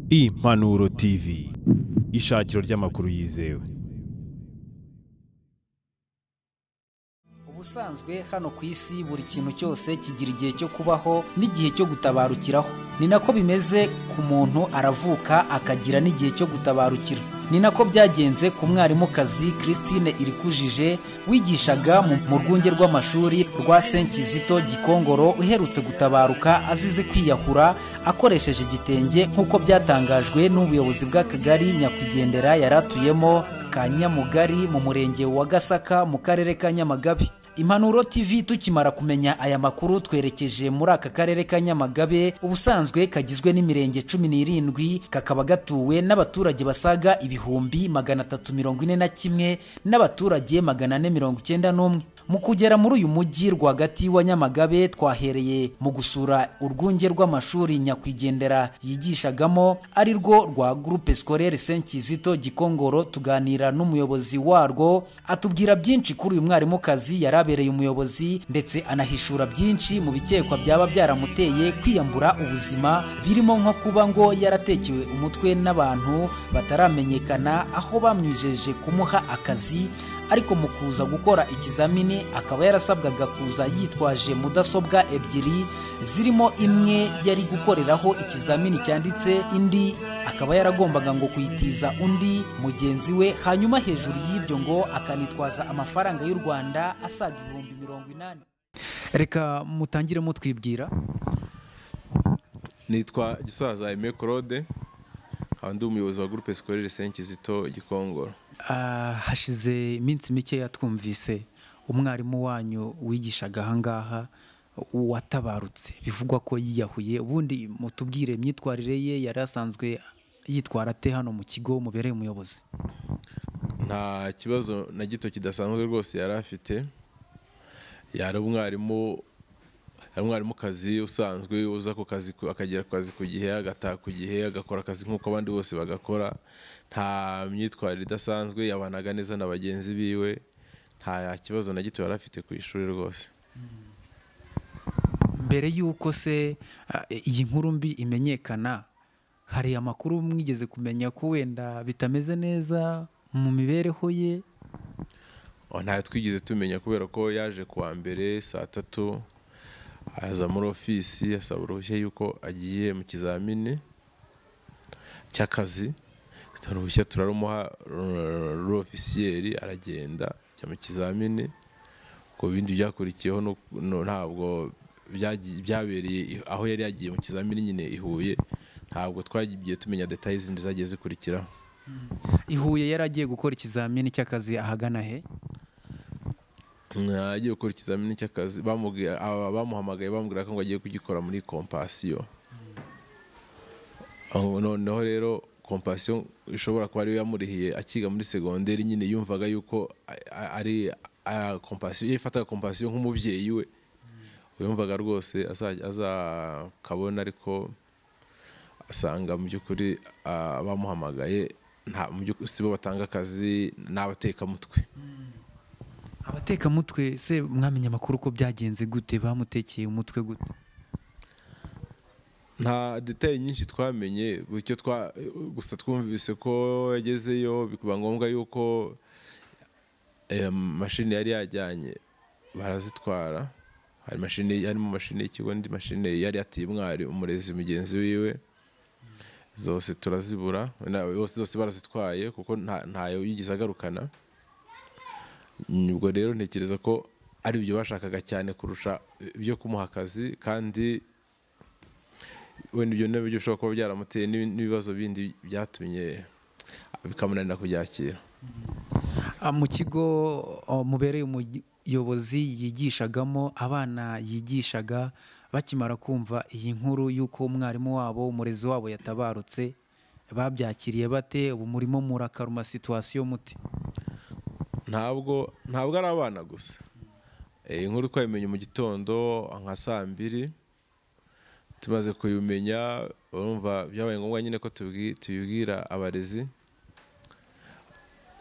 Impanuro TV, ishakiro ry'amakuru yizewe. Ubusanzwe hano ku isi buri kintu cyose kigira igihe cyo kubaho n'igihe cyo gutabarukiraho. Ni nako bimeze ku muntu, aravuka akagira n'igihe cyo gutabarukira. Ni nako byagenze ku mwarimukazi Christine Irikujije wigishaga mu rwunge rw'amashuri rwa KIZITO Gikongoro, uherutse gutabaruka azize kwiyahura akoresheje igitenge nk'uko byatangajwe n'ubuyobozi bw'akagari nyakwigendera yaratuyemo ka Nyamugari mu murenge wa Gasaka mu karere ka Nyamagabe. Impanuro TV tukimara kumenya aya makuru twerekeje muri aka karere ka Nyamagabe, ubusanzwe kagizwe n'imirenge 17, kakaba gatuwe n'abaturage basaga 341 n'abaturage 491. Mu kugera muri uyu mujyi rwagati wa Nyamagabe twahereye mu gusura urwunge rw'amashuri nyakwigendera yigishagamo ari rwo rwa Groupe Scolaire KIZITO Gikongoro. Tuganira n'umuyobozi warwo atubwira byinshi kuri uyu mwarimukazi yarabereye umuyobozi, ndetse anahishura byinshi mu bikekwa byaba byaramuteye kwiyambura ubuzima, birimo nko kuba ngo yaratekewe umutwe n'abantu bataramenyekana, aho bamwijeje kumuha akazi ariko mu kuza gukora ikizamini akaba yarasabwaga kuza yitwaje mudasobwa 2 zirimo imwe yari gukoreraho ikizamini cyanditse, indi akaba yaragombaga ngo kuyitiza undi mugenzi we, hanyuma hejuru y'ibyo ngo akanitwaza amafaranga y'u Rwanda asaga 80,000. Reka mutangire mutwibwira. Nitwa Gisaza Aime Claude, kandi umuyobozi wa Groupe Scolaire KIZITO Gikongoro. Hashize iminsi mike yatwumvise umwarimu wanyu wigishaga ahangaha watabarutse, bivugwa ko yiyahuye. Ubundi mutubwire imyitwarire ye, yari asanzwe yitwara ate hano mu kigo mubereye umuyobozi? Nta kibazo na gito kidasanzwe rwose yari afite. Yari umwarimukazi usanzwe uza ku kazi, akagera ku kazi ku gihe, agataha ku gihe, agakora akazi nk'uko abandi bose bagakora. Nta myitwarire idasanzwe, yabanaga neza na bagenzi biwe. Nta kibazo na gito yari afite ku ishuri rwose. Mbere yuko se iyi nkuru mbi imenyekana, hari amakuru mwigeze kumenya ko wenda bitameze neza mu mibereho ye? Ntayo twigeze tumenya, kubera ko yaje kuwa mbere saa 3 aza muri ofisi asaba uruhushya yuko agiye mu kizamini cy'akazi. Uruhushya turarumuha rufisiyeri, aragenda ajya mu kizamini. Ko bindi byakurikiyeho ntabwo byabereye aho yari yagiye mu kizamini nyine i Huye. Ntabwo twagiye tumenya details zindi zagiye zikurikiraho. I Huye yari agiye gukora ikizamini cy'akazi ahagana he? Agiye gukora ikizamini cy'akazi, bamuhamagaye bamubwira ko agiye kugikora muri Compassion. Noneho rero Compassion ishobora kuba ariyo yamurihiye akiga muri secondaire, nyine yumvaga yuko ari Compassion, yifataga Compassion nk'umubyeyi we. Yumvaga rwose azakabona, ariko asanga mu by'ukuri bamuhamagaye nta mu by'ukuri sibo batanga akazi, n'abateka mutwe. Abateka mutwe se mwamenye amakuru ko byagenze gute? Bamutekeye umutwe gute? Nta detail nyinshi twamenye, gusa twumvise ko yagezeyo bikuba ngombwa yuko mashini yari yajyanye barazitwara. Harimo mashini y'ikigo, ndi mashini yari atiye umurezi mugenzi wiwe. Zose turazibura, zose barazitwaye kuko ntayo yigeze agarukana. Ubwo rero ntekereza ko ari byo bashakaga cyane kurusha ibyo kumuha akazi, kandi wenda ibyo nabyo bishobora kuba byaramuteye n'ibibazo bindi byatumye bikamunanira kubyakira. Mu kigo mubereye umuyobozi yigishagamo, abana yigishaga bakimara kumva iyi nkuru y'uko umwarimu wabo, umurezi wabo yatabarutse, babyakiriye bate? Ubu murimo murakaruma situation muti? Ntabwo ari abana gusa. Inkuru twayimenye mu gitondo nka saa 2, tumaze kuyumenya urumva byabaye ngombwa nyine ko tubibwira abarezi.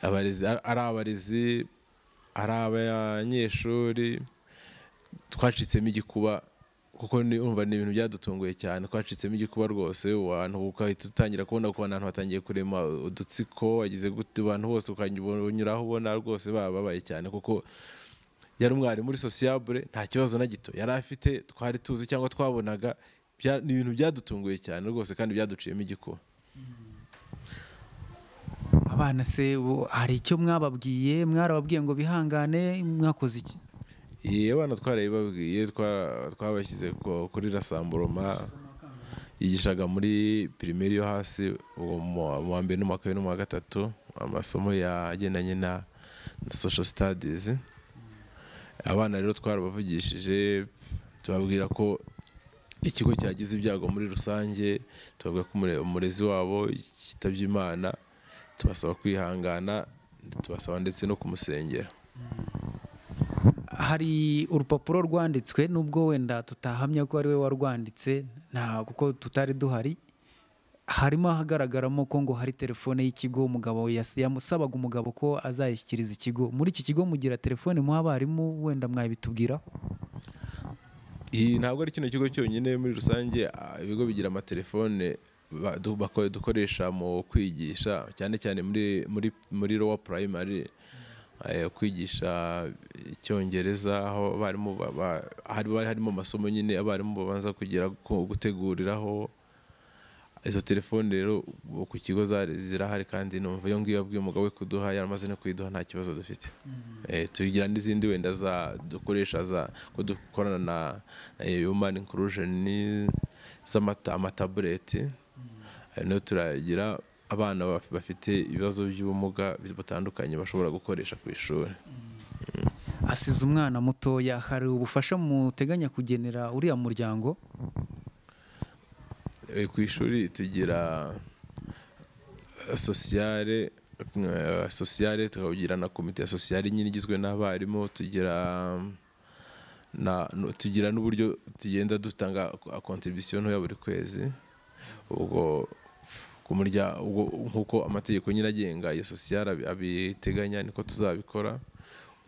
Ari abarezi, ari abanyeshuri, twacitsemo igikuba kuko umva ni ibintu byadutunguye cyane, twacitsemo igikuba rwose, abantu ukahita utangira kubona ko abantu batangiye kurema udutsiko, wagize gute, abantu bose ukanyuraho ubona rwose bababaye cyane, kuko yari umwari muri sociable, nta kibazo na gito yari afite, twari tuzi cyangwa twabonaga. Ni ibintu byadutunguye cyane rwose kandi byaduciyemo igikuba. Abana se hari icyo mwababwiye, mwarababwiye ngo bihangane, mwakoze iki? Abana twarabibabwiye, twabashyize kuri rasamburoma, yigishaga muri primaire yo hasi, mu wa mbere no mu wa kabiri no mu wa gatatu, amasomo yagendanye na social studies. Abana rero twarabavugishije, tubabwira ko ikigo cyagize ibyago muri rusange, tubabwira ko umurezi wabo yitabye Imana, tubasaba kwihangana, tubasaba ndetse no kumusengera. Hari urupapuro rwanditswe, nubwo wenda tutahamya ko ari we warwanditse, kuko tutari duhari, harimo hagaragaramo ko ngo hari telefone y'ikigo, umugabo yamusabaga umugabo ko azayishyikiriza ikigo. Muri iki kigo mugira telefone muha abarimu, wenda mwabitubwira? Ntabwo ari kino kigo cyonyine, muri rusange ibigo bigira amatelefone dukoresha mu kwigisha, cyane cyane muri lower primary, kwigisha icyongereza, aho abarimu harimo amasomo nyine abarimu babanza guteguriraho. Izo telefone rero ku kigo zirahari, kandi numva iyo ngiyo yabwiye umugabo we kuduha, yaramaze no kuyiduha, nta kibazo dufite. Tugira n'izindi wenda dukoresha dukorana na human inclusion z'amatabureti, no turagira abana bafite ibibazo by'ubumuga butandukanye bashobora gukoresha ku ishuri. Asize umwana mutoya, hari ubufasha muteganya kugenera uriya muryango? Ku ishuri tugira sociale, tukagira na komite ya sociale nyine igizwe n'abarimu, tugira n'uburyo tugenda dutanga contribution ya buri kwezi. Ubwo nk'uko amategeko nyine agenga iyo sociale abiteganya, niko tuzabikora.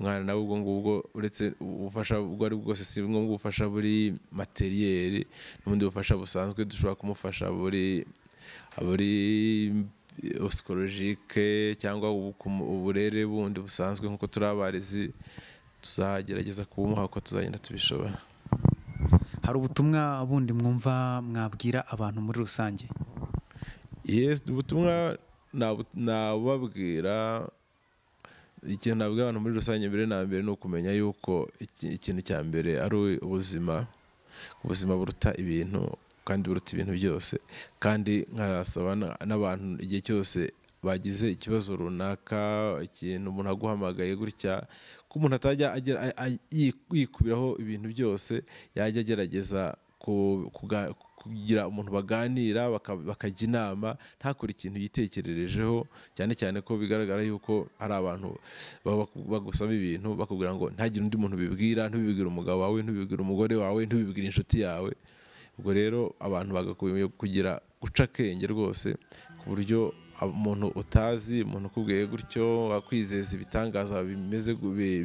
Umwana nawe ubwo ngubwo, uretse ubufasha ubwo ari bwose, si ngombwa ubufasha buri materiel, n'ubundi bufasha busanzwe dushobora kumufasha buri psychologique cyangwa uburere bundi busanzwe, nk'uko turi abarezi tuzagerageza kubumuha uko tuzagenda tubishobora. Hari ubutumwa bundi mwumva mwabwira abantu muri rusange? Yes, ubutumwa nababwira, ikintu nabwira abantu muri rusange mbere na mbere ni ukumenya yuko ikintu cya mbere ari ubuzima buruta ibintu, kandi buruta ibintu byose. Kandi nkasaba n'abantu igihe cyose bagize ikibazo runaka, ikintu umuntu aguhamagaye gutya, ko umuntu atajya yikubiraho ibintu byose, yajya agerageza kugira umuntu baganira, bakajya inama, ntakore ikintu yitekererejeho, cyane cyane ko bigaragara yuko hari abantu bagusaba ibintu bakubwira ngo ntagire undi muntu bibwira, ntubibwire umugabo wawe, ntubibwire umugore wawe, ntubibwire inshuti yawe. Ubwo rero abantu bagakwiye guca akenge rwose, ku buryo umuntu utazi, umuntu ukubwiye gutyo wakwizeza ibitangaza bimeze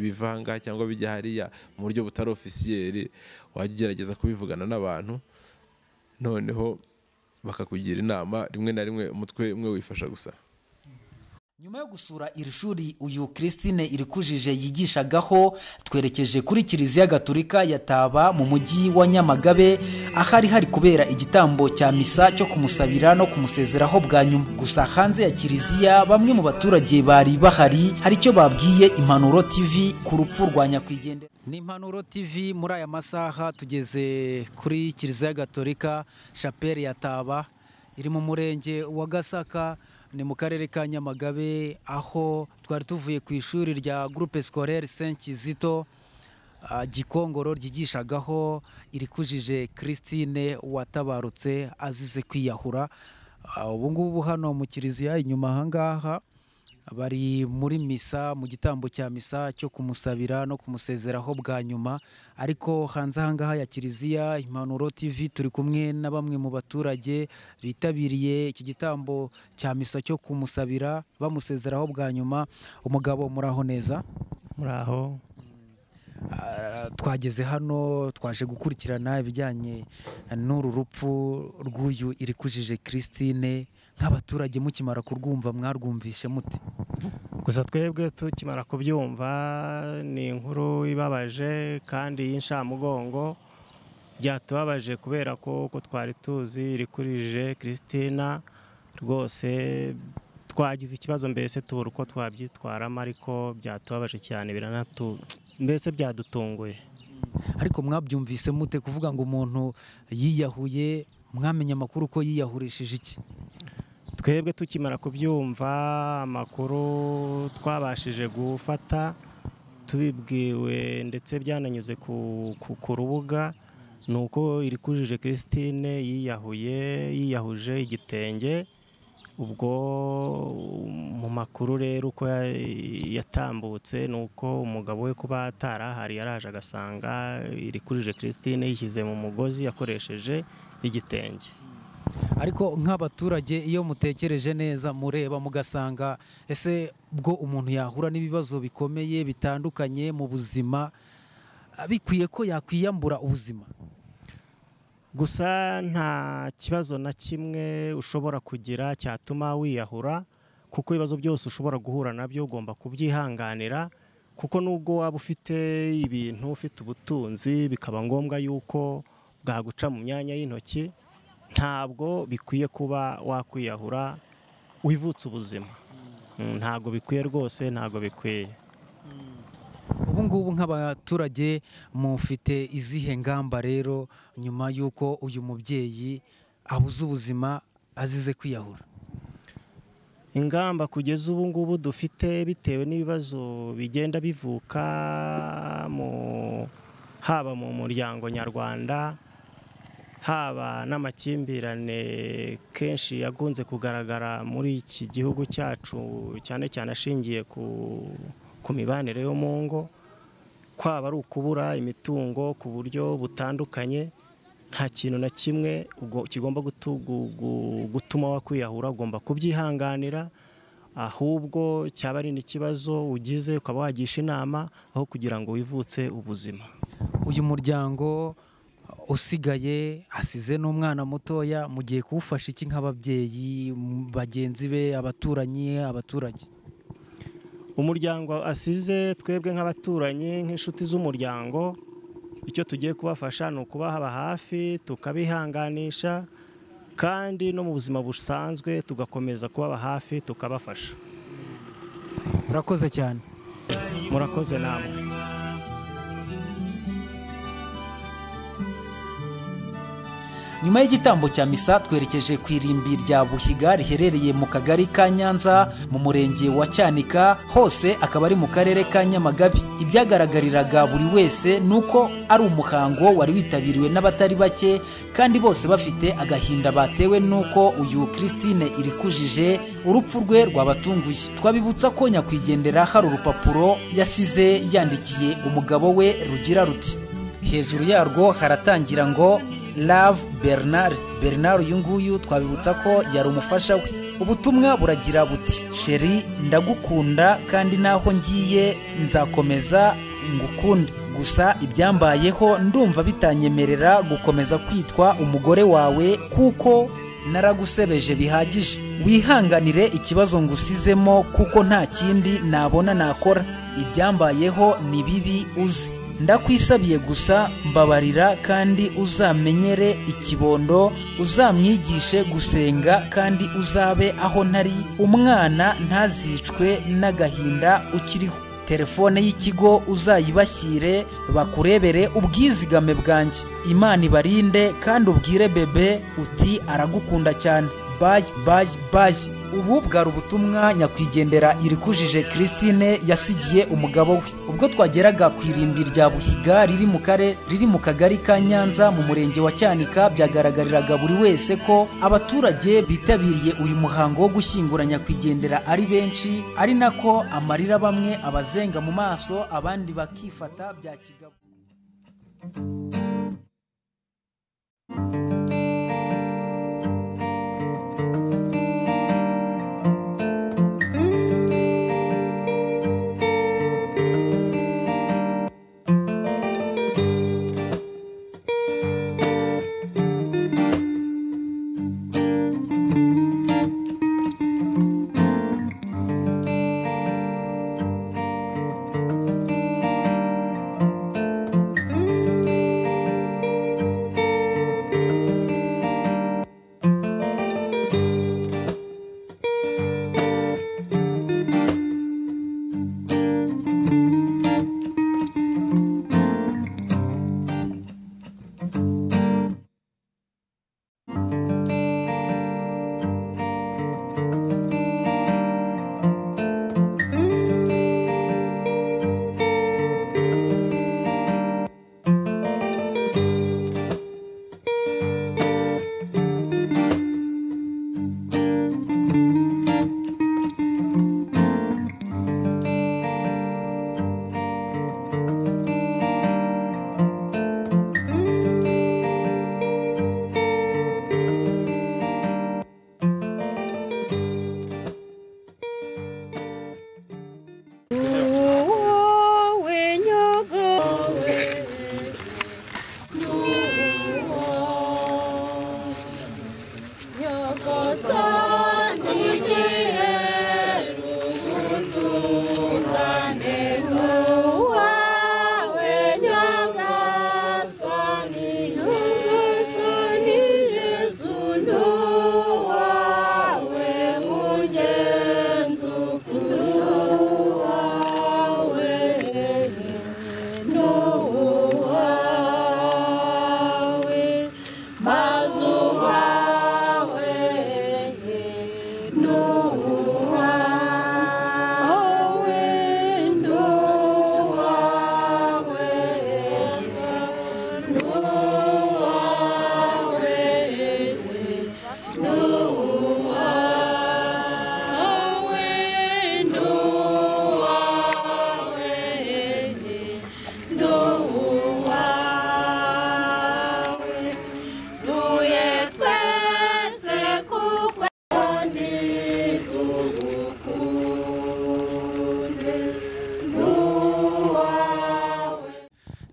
bivanga cyangwa bijya hariya mu buryo butari officiel, wajya ugerageza kubivugana n'abantu, noneho bakakugira inama. Rimwe na rimwe umutwe umwe wifasha gusa. Nyuma yo gusura iri shuri uyu Christine Irikujije yigishagaho, twerekeje kuri Kiliziya Gatolika ya Taba mu mujyi wa Nyamagabe, ahari hari kubera igitambo cya misa cyo kumusabira no kumusezeraho bwa nyuma. Gusa hanze ya Kiliziya, bamwe mu baturage bari bahari, hari icyo babwiye Impanuro TV ku rupfu rwa nyakwigendera. Ni Impanuro TV, muri aya masaha tugeze kuri Kiliziya Gatolika Chapelle ya Taba, iri mu murenge wa Gasaka, ni mu karere ka Nyamagabe, aho twari tuvuye ku ishuri rya Groupe Scolaire Saint KIZITO Gikongoro ryigishagaho Irikujije Christine watabarutse azize kwiyahura. Ubu ngubu hano mu Kiliziya inyuma ahangaha bari muri misa, mu gitambo cya misa cyo kumusabira no kumusezeraho bwa nyuma. Ariko hanze ahangaha ya Kiliziya, Impanuro TV turi kumwe na bamwe mu baturage bitabiriye iki gitambo cya misa cyo kumusabira bamusezeraho bwa nyuma. Umugabo muraho neza? Muraho. twageze hano twaje gukurikirana ibijyanye n'uru rupfu rw'uyu Irikujije Christine. Nk'abaturage mukimara kurwumva mwarwumvishe mute? Gusa twebwe tukimara kubyumva ni inkuru ibabaje kandi y'inshamugongo, byatubabaje kubera ko twari tuzi Irikujije Christine rwose twagize ikibazo, mbese tubura uko twabyitwaramo, ariko byatubabaje cyane, mbese byadutunguye. Ariko mwabyumvise mute kuvuga ngo umuntu yiyahuye? Mwamenye amakuru ko yiyahurishije iki? Twebwe tukimara kubyumva amakuru twabashije gufata tubibwiwe ndetse byananyuze ku rubuga, nuko Irikujije Christine yiyahuje igitenge. Ubwo mu makuru rero uko yatambutse nuko umugabo we kuba atarahari yaraje agasanga Irikujije Christine yishyize mu mugozi yakoresheje igitenge. Ariko nk'abaturage iyo mutekereje neza mureba mugasanga ese bwo umuntu yahura n'ibibazo bikomeye bitandukanye mu buzima, bikwiye ko yakwiyambura ubuzima? Gusa nta kibazo na kimwe ushobora kugira cyatuma wiyahura, kuko ibibazo byose ushobora guhura nabyo ugomba kubyihanganira, kuko nubwo waba ufite ibintu, ufite ubutunzi, bikaba ngombwa yuko bwaguca mu myanya y'intoki, ntabwo bikwiye kuba wakwiyahura wivutse ubuzima. Ntabwo bikwiye rwose, ntabwo bikwiye. Ubu ngubu nk'abaturage mufite izihe ngamba rero nyuma y'uko uyu mubyeyi abuze ubuzima azize kwiyahura? Ingamba kugeza ubu ngubu dufite bitewe n'ibibazo bigenda bivuka haba mu muryango nyarwanda, haba n'amakimbirane kenshi yagunze kugaragara muri iki gihugu cyacu, cyane cyane ashingiye ku mibanire yo mu ngo, kwaba ari ukubura imitungo ku buryo butandukanye, nta kintu na kimwe kigomba gutuma wakwiyahura. Ugomba kubyihanganira, ahubwo cyaba ari n'ikibazo ugize ukaba wagisha inama aho kugira ngo wivutse ubuzima. Uyu muryango usigaye asize n'umwana mutoya, mugiye kuwufasha iki nk'ababyeyi, bagenzi be, abaturanyi, abaturage? Umuryango asize, twebwe nk'abaturanyi, nk'inshuti z'umuryango, icyo tugiye kubafasha ni ukubahaba hafi, tukabihanganisha, kandi no mu buzima busanzwe tugakomeza kubaba hafi tukabafasha. Murakoze cyane. Murakoze namwe. Nyuma y'igitambo cya misa twerekeje ku irimbi rya Buhiga riherereye mu kagari ka Nyanza mu murenge wa Cyanika, hose akaba ari mu karere ka Nyamagabe. Ibyagaragariraga buri wese nuko ari umuhango wari witabiriwe n'abatari bake, kandi bose bafite agahinda batewe nuko uyu Christine Irikujije urupfu rwe rwabatunguye. Twabibutsa ko nyakwigendera hari urupapuro yasize yandikiye umugabo we rugira ruti, hejuru yarwo haratangira ngo Love Bernard. Uyu nguyu twabibutsa ko yari umufasha we. Ubutumwa buragira buti, sheri ndagukunda kandi naho ngiye nzakomeza ngukunde, gusa ibyambayeho ndumva bitanyemerera gukomeza kwitwa umugore wawe kuko naragusebeje bihagije. Wihanganire ikibazo ngusizemo kuko nta kindi nabona nakora. Ibyambayeho ni bibi uzi. Ndakwisabiye gusa mbabarira, kandi uzamenyere ikibondo, uzamwigishe gusenga, kandi uzabe aho ntari, umwana ntazicwe n'agahinda ukiriho. Telefone y'ikigo uzayibashyire bakurebere ubwizigame bwanjye. Imana ibarinde, kandi ubwire bebe uti aragukunda cyane. Bye bye bye. Ubu bwari ubutumwa nyakwigendera Irikujije Christine yasigiye umugabo we. Ubwo twageraga ku irimbi rya Buhiga riri mu kagari ka Nyanza mu murenge wa Cyanika, byagaragariraga buri wese ko abaturage bitabiriye uyu muhango wo gushyingura nyakwigendera ari benshi, ari nako amarira bamwe abazenga mu maso, abandi bakifata bya kigabo.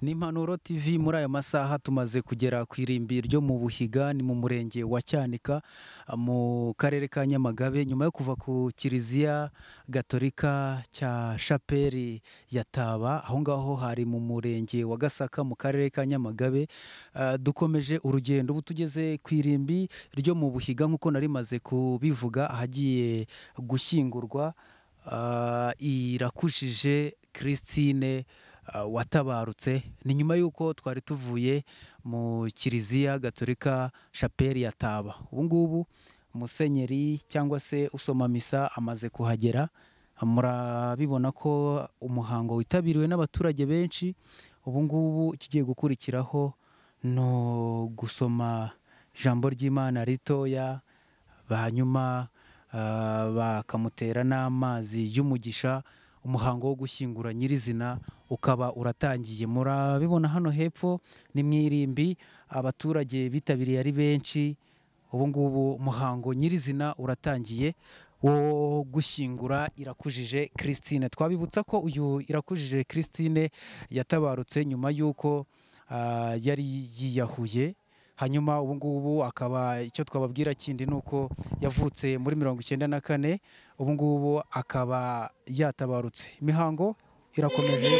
Ni Impanuro TV muri aya masaha tumaze kugera ku irimbi ryo mu Buhiga, ni mu murenge wa Cyanika mu karere ka Nyamagabe, nyuma yo kuva ku kiliziya gatolika cya Chapeli ya Taba, aho ngaho hari mu murenge wa Gasaka mu karere ka Nyamagabe. Dukomeje urugendo, ubu tugeze ku irimbi ryo mu Buhiga nk'uko nari maze kubivuga, ahagiye gushyingurwa Irakushije Christine watabarutse. Ni nyuma y'uko twari tuvuye mu kiliziya gatolika Chapeli ya Taba. Ubu ngubu musenyeri cyangwa se usoma misa amaze kuhagera, murabibona ko umuhango witabiriwe n'abaturage benshi. Ubu ngubu ikigiye gukurikiraho no gusoma ijambo ry'Imana ritoya, hanyuma bakamutera n'amazi y'umugisha. Umuhango wo gushyingura nyirizina ukaba uratangiye. Murabibona hano hepfo ni mu irimbi, abaturage bitabiriye ari benshi. Ubu ngubu umuhango nyirizina uratangiye wo gushyingura Irakujije Christine. Twabibutsa ko uyu Irakujije Christine yatabarutse nyuma y'uko yari yiyahuye. Hanyuma ubu ngubu akaba icyo twababwira kindi nuko yavutse muri 1994, ubu ngubu akaba yatabarutse. Imihango irakomeje.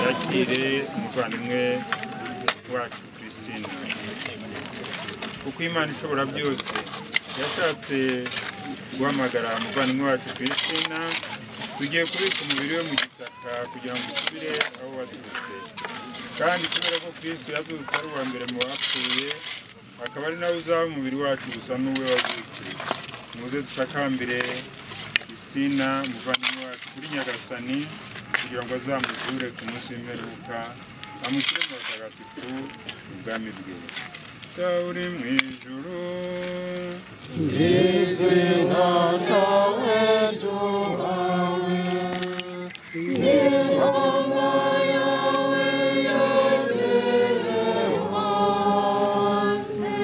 yakire umuvandimwe wacu Christine, kuko Imana ishobora byose yashatse guhamagara umuvandimwe wacu Christine. Tugiye kubika umubiri we mu gitaka kugira ngo usubire aho waturutse, kandi kubera ko Kristo yazutse ari uwa mbere mu bapfuye, akaba ari nawe uzaba umubiri wacu gusa n'uwe wazutse. Muze tutakambire Christine umuvandimwe wacu kuri Nyagasani kugira ngo azamuzure ku munsi w'imperuka, amushyire mu batagatifu ubwami bwe. Dawe uri mu ijuru, izina ryawe ryubawe, ingoma yawe yogere hose,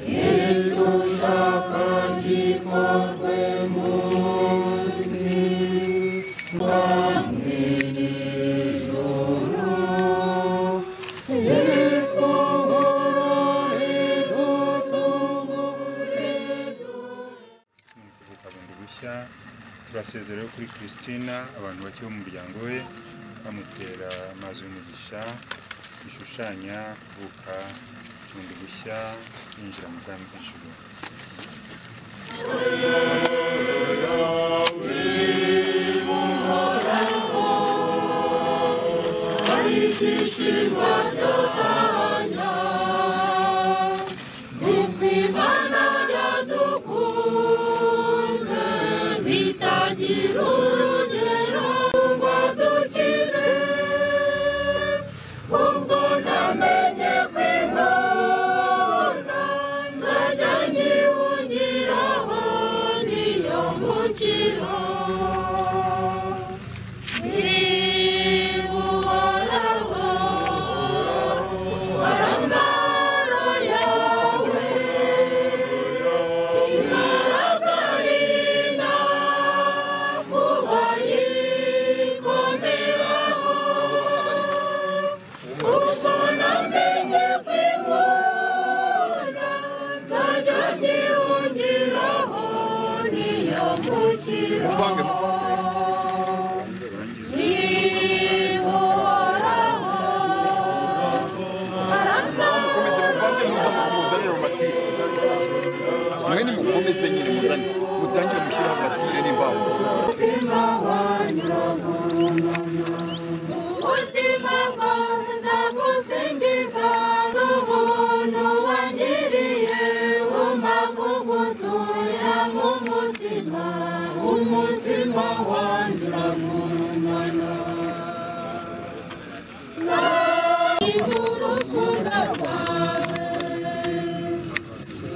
icyo ushaka gikorwe munsi mu ijuru. Turasezerewe kuri Christine, abantu bake bo mu muryango we bamutera amazi y'umugisha, bishushanya kuvuka bundi gushya, yinjira mu bwami bw'ijuru.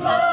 Oh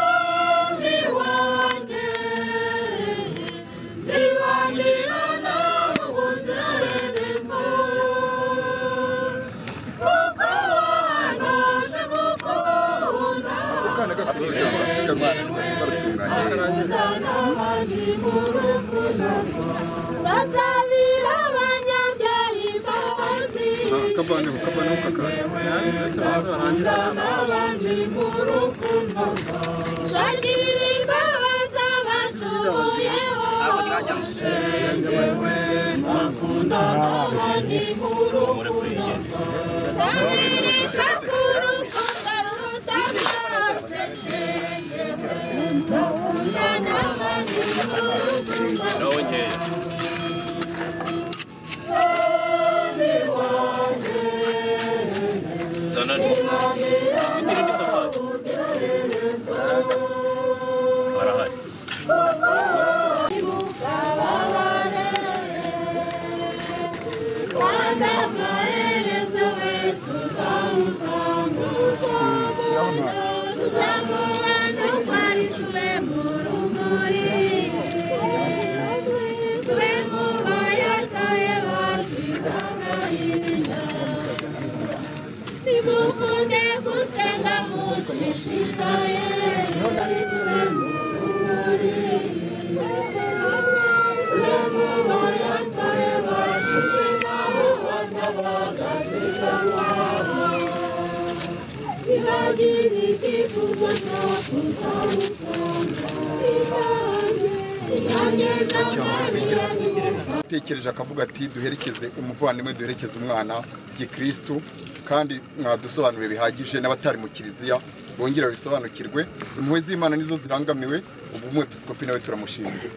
tekereje akavuga ati duherekeze umuvandimwe duherekeze umwana gikristo kandi mwadusobanurire bihagije n'abatari mu kiliziya bongera bisobanukirwe impuhwe z'Imana nizo zirangamiwe ubu umwepiskopi nawe turamushimira.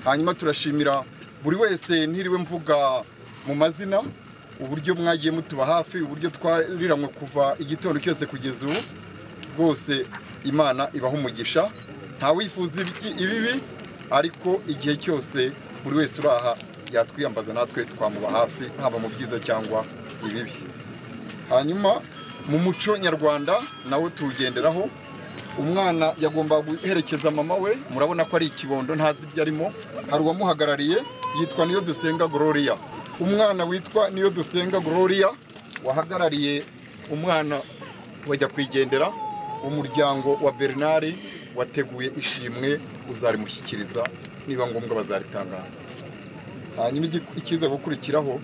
Hanyuma turashimira buri wese ntiriwe mvuga mu mazina uburyo mwagiye mutuba hafi, uburyo twariramwe kuva igitondo cyose kugeza ubu. Rwose Imana ibaho umugisha, nta wifuza ibibi, ariko igihe cyose buri wese uraha yatwiyambaza natwe twamuba hafi, haba mu byiza cyangwa ibibi. Hanyuma mu muco nyarwanda nawe tuwugenderaho, umwana yagomba guherekeza mama we, murabona ko ari ikibondo ntazi ibyo arimo, hari uwamuhagarariye yitwa Niyo Dusenga Gloria. Umwana witwa Niyo Dusenga Gloria wahagarariye umwana wajya kwigendera, umuryango wa Bernard wateguye ishimwe uzarimushyikiriza niba ngombwa bazaritangaza. Hanyuma ikiza gukurikiraho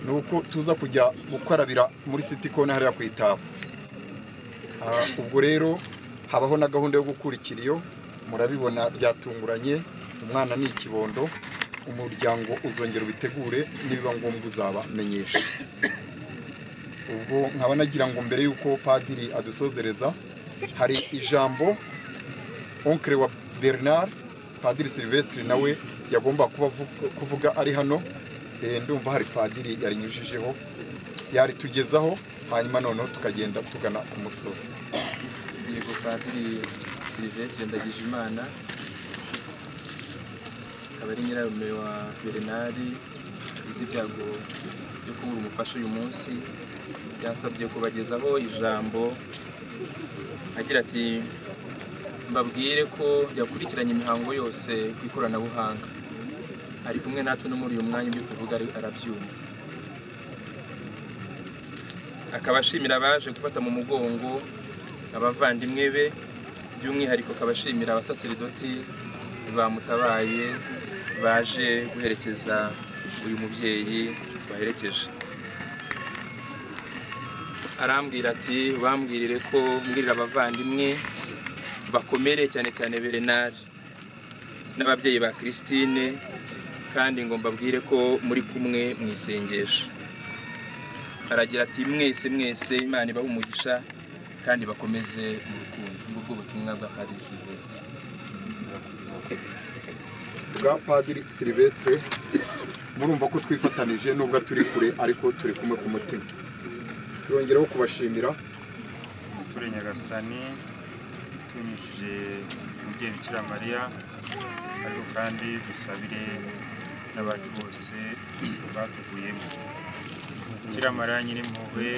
nuko tuza kujya gukarabira muri City Corner hariya ku Itaba. Ubwo rero habaho na gahunda yo gukurikira iyo, murabibona byatunguranye, umwana ni ikibondo, umuryango uzongera ubitegure niba ngombwa uzabamenyesha. Ubwo nkaba nagira ngo mbere yuko Padri adusozereza, hari ijambo onkre wa Bernard Padri Silvestre nawe yagomba kuvuga ari hano. Ndumva hari Padri yarinyujijeho yaritugezaho, hanyuma noneho tukagenda tugana ku musozi. Yego, Padri Silvestre Ndagijimana akaba ari nyirarume wa Bernard uzi ibyago byo kubura umufasha uyu munsi, yansabye kubagezaho ijambo agira ati mbabwire ko yakurikiranye imihango yose ku ikoranabuhanga, ari kumwe natwe no muri uyu mwanya ibyo tuvuga arabyumva. Akaba ashimira abaje gufata mu mugongo abavandimwe be, by'umwihariko akaba ashimira abasaseridoti bamutabaye baje guherekeza uyu mubyeyi baherekeje. Arambwira ati bambwirire ko mbwirira abavandimwe bakomere cyane cyane Bernard n'ababyeyi ba Christine, kandi ngo mbabwire ko muri kumwe mu isengesho. Aragira ati mwese Imana ibahe umugisha kandi bakomeze mu rukundo. Ngubwo butumwa bwa Padri Silvestre. Bwa Padri Silvestre murumva ko twifatanije nubwo turi kure ariko turi kumwe ku mutima. Turongeraho kubashimira turi Nyagasani tunyujije umubyeyi Bikira Mariya, ariko kandi dusabire n'abacu bose batuvuyemo. Bikira Mariya nyir'impuhwe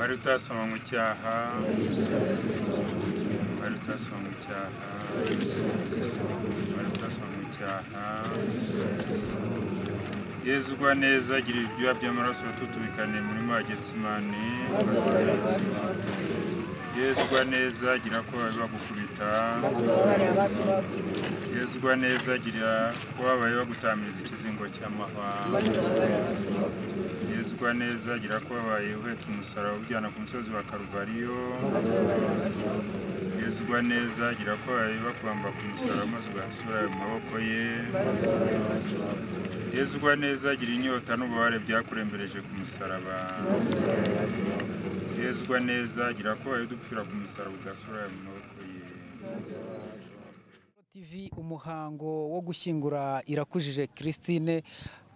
wari utasoma mu cyaha wari utasoma mu cyaha wari utasoma mu cyaha Yezu ugwa neza gira ibyuya by'amaraso tutubikane muri wa Getsimani Yezu ugwa neza gira ko bagukubita Yezu ugwa neza gira ko babaye bagutamiriza ikizingo cy'amahwa Yezu ugwa neza gira ko babaye uhetse umusaraba ujyana ku musozi wa Karuvariyo Yezu ugwa neza gira ko babaye bakubamba ku musaraba maze ugasubira mu maboko ye Yezu ugwa neza gira inyota n'ububabare byakurembereje ku musaraba Yezu ugwa neza gira ko babaye dupfira ku musaraba ugasubira mu maboko ye TV umuhango wo gushyingura Irakujije Christine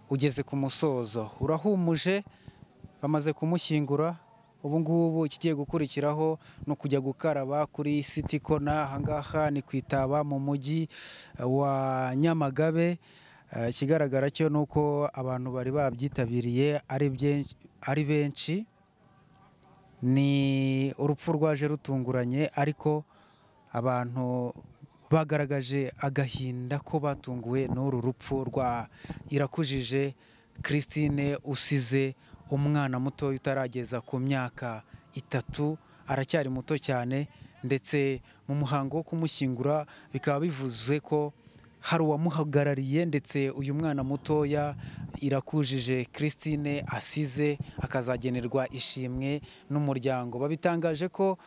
ugeze ku musozo urahumuje bamaze kumushyingura ubu ngubu ikigiye gukurikiraho no kujya gukaraba kuri City Corner ahangaha ni kwitaba mu mujyi wa Nyamagabe ikigaragara cyo nuko abantu bari babyitabiriye ari benshi ni urupfu rwaje rutunguranye ariko abantu bagaragaje agahinda ko batunguwe n'uru rupfu rwa Irakujije Christine usize umwana muto utarageza ku myaka 3 aracyari muto cyane ndetse mu muhango wo kumushyingura bikaba bivuze ko hari uwamuhagarariye ndetse uyu mwana mutoya Irakujije Christine asize akazagenerwa ishimwe n'umuryango babitangaje ko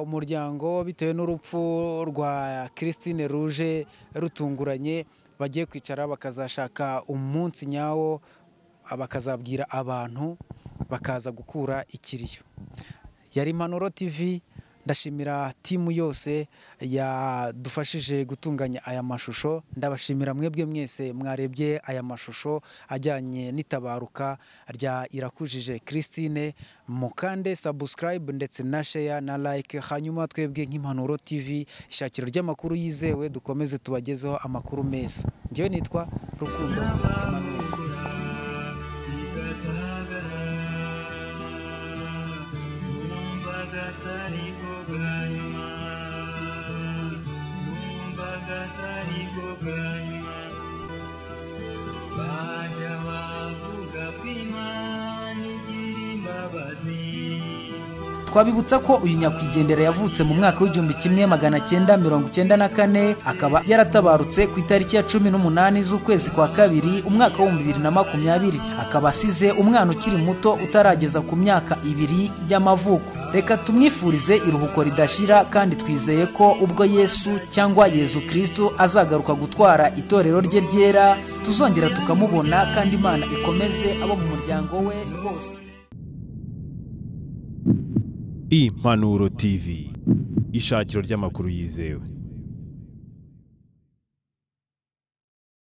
umuryango bitewe n'urupfu rwa Christine ruje rutunguranye bagiye kwicara bakazashaka umunsi nyawo bakazabwira abantu bakaza gukura ikiriyo yari Impanuro TV ndashimira timu yose yadufashije gutunganya aya mashusho ndabashimira mwebwe mwese mwarebye aya mashusho ajyanye n'itabaruka rya Irakujije Christine mukande subscribe ndetse na share na like hanyuma twebwe nk'Impanuro TV ishakiro ry'amakuru yizewe dukomeze tubagezeho amakuru meza njyewe nitwa Rukundo Emmanuel twabibutsa ko uyu nyakwigendera yavutse mu mwaka w'1994 akaba yaratabarutse ku itariki ya 18 z'ukwezi kwa kabiri umwaka wa 2020 akaba asize umwana ukiri muto utarageza ku myaka 2 y'amavuko reka tumwifurize iruhuko ridashira kandi twizeye ko ubwo Yesu cyangwa Yezu Kristo azagaruka gutwara itorero rye ryera tuzongera tukamubona kandi Imana ikomeze abo mu muryango we bose. Impanuro TV ishakiro ry'amakuru yizewe.